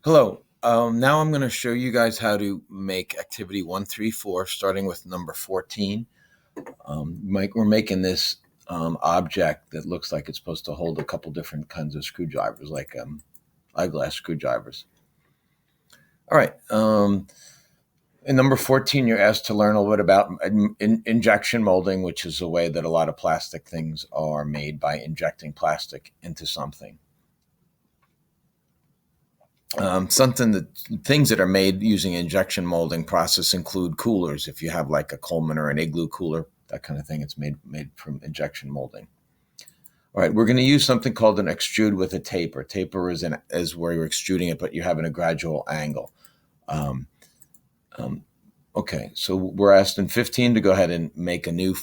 Hello. Now I'm going to show you guys how to make activity 134, starting with number 14. We're making this object that looks like it's supposed to hold a couple different kinds of screwdrivers, like eyeglass screwdrivers. All right. In number 14, you're asked to learn a little bit about injection molding, which is a way that a lot of plastic things are made by injecting plastic into something. Things that are made using injection molding process include coolers. If you have like a Coleman or an Igloo cooler, that kind of thing, it's made from injection molding. All right, we're going to use something called an extrude with a taper. Taper is where you're extruding it, but you're having a gradual angle. Okay, so we're asked in 15 to go ahead and make a new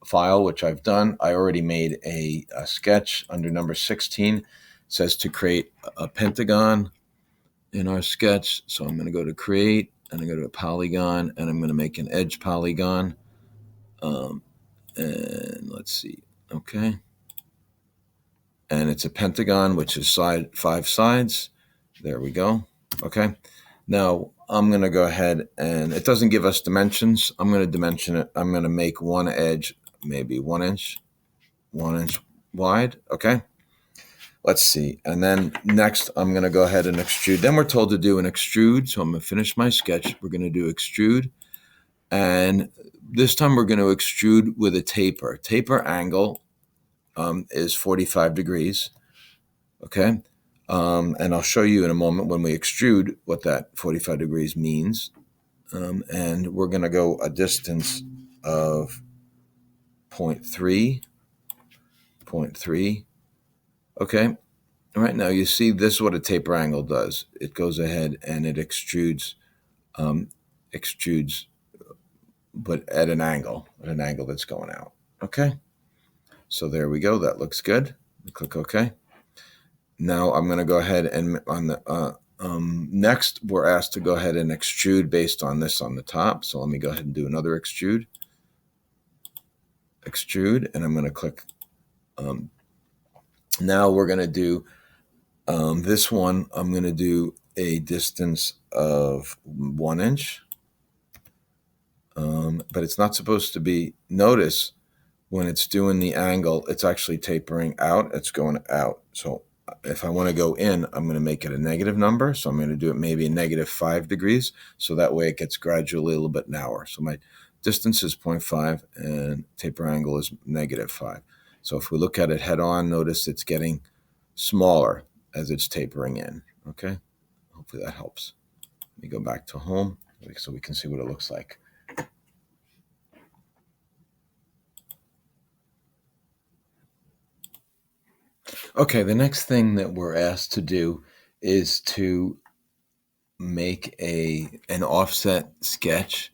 file, which I've done. I already made a sketch under number 16. It says to create a pentagon in our sketch. So I'm going to go to create and I go to a polygon and I'm going to make an edge polygon. And let's see. Okay. And it's a pentagon, which is 5 sides. There we go. Okay. Now I'm going to go ahead and it doesn't give us dimensions. I'm going to dimension it. I'm going to make one edge, maybe 1 inch wide. Okay. Let's see. And then next, I'm going to go ahead and extrude. Then we're told to do an extrude. So I'm going to finish my sketch. We're going to do extrude. And this time we're going to extrude with a taper. Taper angle is 45 degrees. Okay. And I'll show you in a moment when we extrude what that 45 degrees means. And we're going to go a distance of 0.3. Okay. All right, now you see this is what a taper angle does. It goes ahead and it extrudes, but at an angle that's going out. Okay, so there we go. That looks good. Click OK. Now I'm going to go ahead and on the next we're asked to go ahead and extrude based on this on the top. So let me go ahead and do another extrude, and I'm going to click. Now we're going to do. This one, I'm going to do a distance of 1 inch, but it's not supposed to be. Notice when it's doing the angle, it's actually tapering out. It's going out. So if I want to go in, I'm going to make it a negative number. So I'm going to do it maybe a negative 5 degrees. So that way it gets gradually a little bit narrower. So my distance is 0.5 and taper angle is negative 5. So if we look at it head on, notice it's getting smaller as it's tapering in. Okay, hopefully that helps. Let me go back to home so we can see what it looks like. Okay, the next thing that we're asked to do is to make an offset sketch.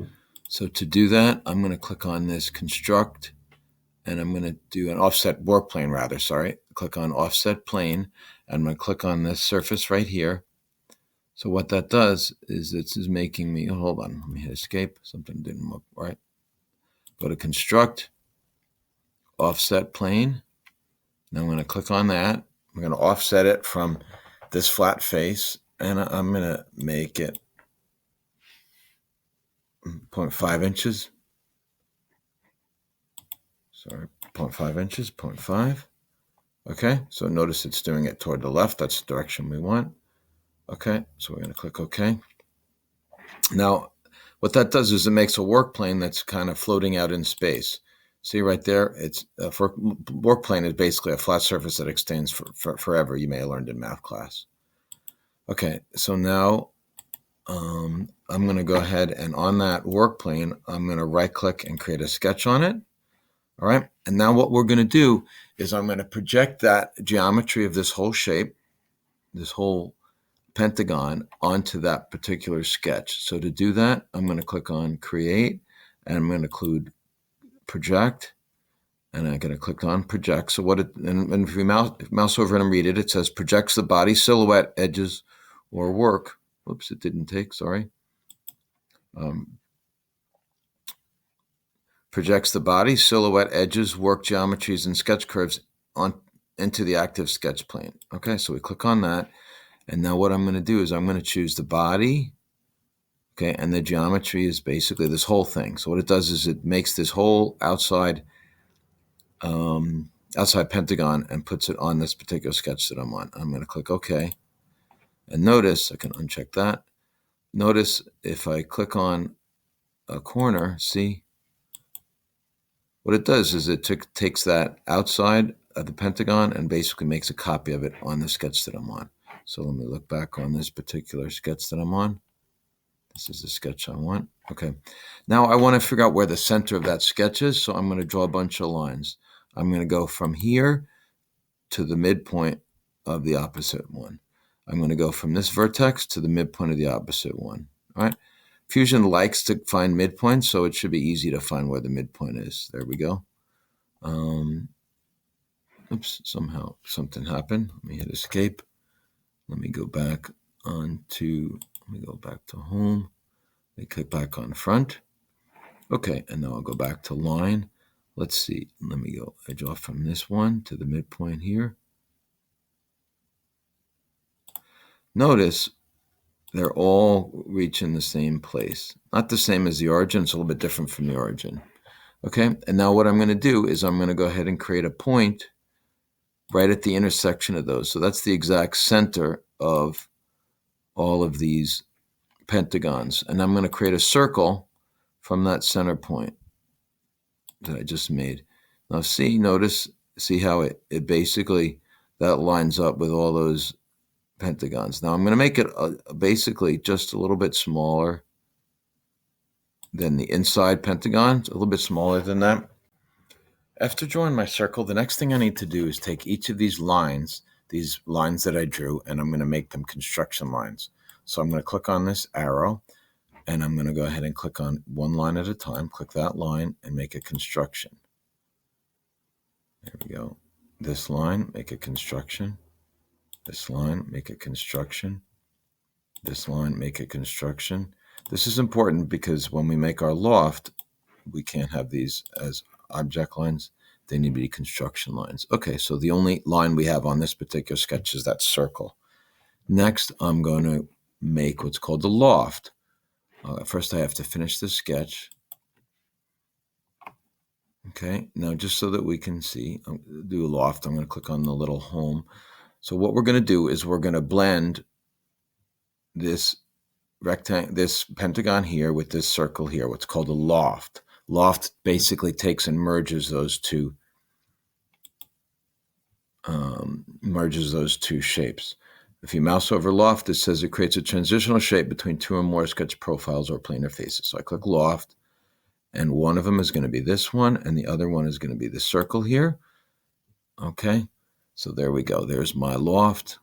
So to do that, I'm going to click on this construct, and I'm going to do an offset work plane rather, sorry. Click on offset plane, and I'm going to click on this surface right here. So what that does is this is making me, hold on, let me hit escape. Something didn't look right. Go to construct, offset plane. Now I'm going to click on that. I'm going to offset it from this flat face, and I'm going to make it 0.5 inches. Sorry, 0.5 inches, 0.5. Okay, so notice it's doing it toward the left. That's the direction we want. Okay, so we're going to click OK. Now, what that does is it makes a work plane that's kind of floating out in space. See right there, it's for work plane is basically a flat surface that extends for forever. You may have learned in math class. Okay, so now I'm going to go ahead and on that work plane, I'm going to right click and create a sketch on it. All right, and now what we're going to do is I'm going to project that geometry of this whole shape, this whole pentagon onto that particular sketch. So to do that, I'm going to click on create, and I'm going to include project, and I'm going to click on project. So what it, and if we mouse over it and read it, it says projects the body, silhouette, edges, or work. Whoops, it didn't take, sorry. Projects the body, silhouette, edges, work geometries, and sketch curves into the active sketch plane. Okay, so we click on that. And now what I'm going to do is I'm going to choose the body. Okay, and the geometry is basically this whole thing. So what it does is it makes this whole outside pentagon and puts it on this particular sketch that I'm on. I'm going to click OK. And notice, I can uncheck that. Notice if I click on a corner, see, what it does is it takes that outside of the pentagon and basically makes a copy of it on the sketch that I'm on. So let me look back on this particular sketch that I'm on. This is the sketch I want. Okay. Now I want to figure out where the center of that sketch is, so I'm going to draw a bunch of lines. I'm going to go from here to the midpoint of the opposite one. I'm going to go from this vertex to the midpoint of the opposite one. All right. Fusion likes to find midpoints, so it should be easy to find where the midpoint is. There we go. Oops, somehow something happened. Let me hit escape. Let me go back let me go back to home. Let me click back on front. Okay, and now I'll go back to line. Let's see. Let me go. I draw from this one to the midpoint here. Notice they're all reaching the same place. Not the same as the origin. It's a little bit different from the origin. Okay, and now what I'm going to do is I'm going to go ahead and create a point right at the intersection of those. So that's the exact center of all of these pentagons. And I'm going to create a circle from that center point that I just made. Now see how it basically, that lines up with all those pentagons. Now I'm going to make it basically just a little bit smaller than the inside pentagon, a little bit smaller than that. After drawing my circle, the next thing I need to do is take each of these lines that I drew, and I'm going to make them construction lines. So I'm going to click on this arrow, and I'm going to go ahead and click on one line at a time, click that line, and make a construction. There we go. This line, make a construction. This line, make a construction. This line, make a construction. This is important because when we make our loft, we can't have these as object lines. They need to be construction lines. Okay, so the only line we have on this particular sketch is that circle. Next, I'm going to make what's called the loft. First, I have to finish the sketch. Okay, now just so that we can see, do a loft, I'm going to click on the little home. So what we're going to do is we're going to blend this this pentagon here with this circle here, what's called a loft. Loft basically takes and merges those two shapes. If you mouse over loft, it says it creates a transitional shape between two or more sketch profiles or planar faces. So I click loft, and one of them is going to be this one, and the other one is going to be the circle here. Okay, so there we go. There's my loft,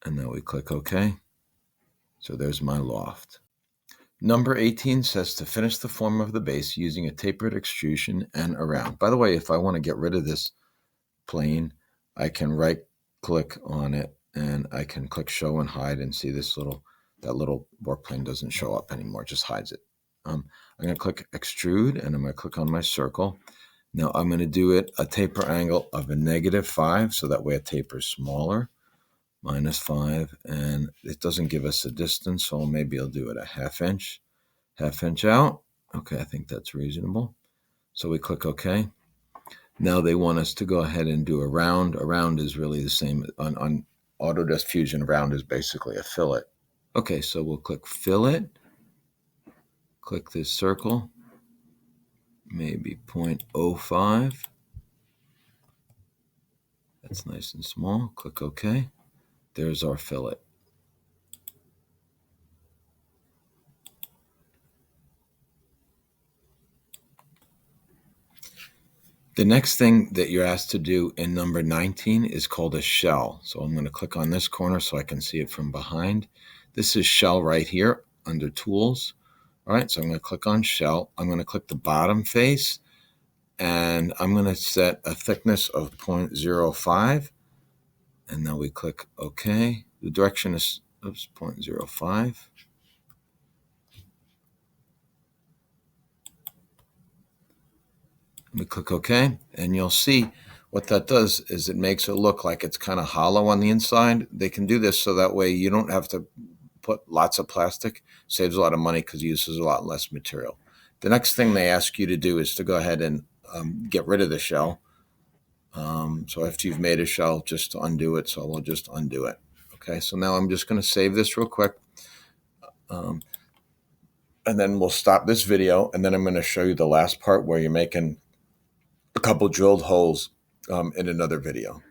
and now we click OK. So there's my loft. Number 18 says to finish the form of the base using a tapered extrusion and around. By the way, if I want to get rid of this plane, I can right click on it and I can click show and hide and see that little work plane doesn't show up anymore, just hides it. I'm going to click extrude and I'm going to click on my circle. Now I'm going to do it a taper angle of a -5, so that way it tapers smaller. -5, and it doesn't give us a distance, so maybe I'll do it a half inch out. Okay, I think that's reasonable. So we click OK. Now they want us to go ahead and do a round. A round is really the same on Autodesk Fusion. Round is basically a fillet. Okay, so we'll click fillet. Click this circle, maybe 0.05. That's nice and small. Click OK. There's our fillet. The next thing that you're asked to do in number 19 is called a shell. So I'm going to click on this corner so I can see it from behind. This is shell right here under tools. All right, so I'm going to click on shell. I'm going to click the bottom face, and I'm going to set a thickness of 0.05. And now we click OK. The direction is 0.05. We click OK, and you'll see what that does is it makes it look like it's kind of hollow on the inside. They can do this so that way you don't have to put lots of plastic, saves a lot of money because it uses a lot less material. The next thing they ask you to do is to go ahead and get rid of the shell. So after you've made a shell, just to undo it. So we'll just undo it. Okay, so now I'm just going to save this real quick. And then we'll stop this video, and then I'm going to show you the last part where you're making a couple drilled holes in another video.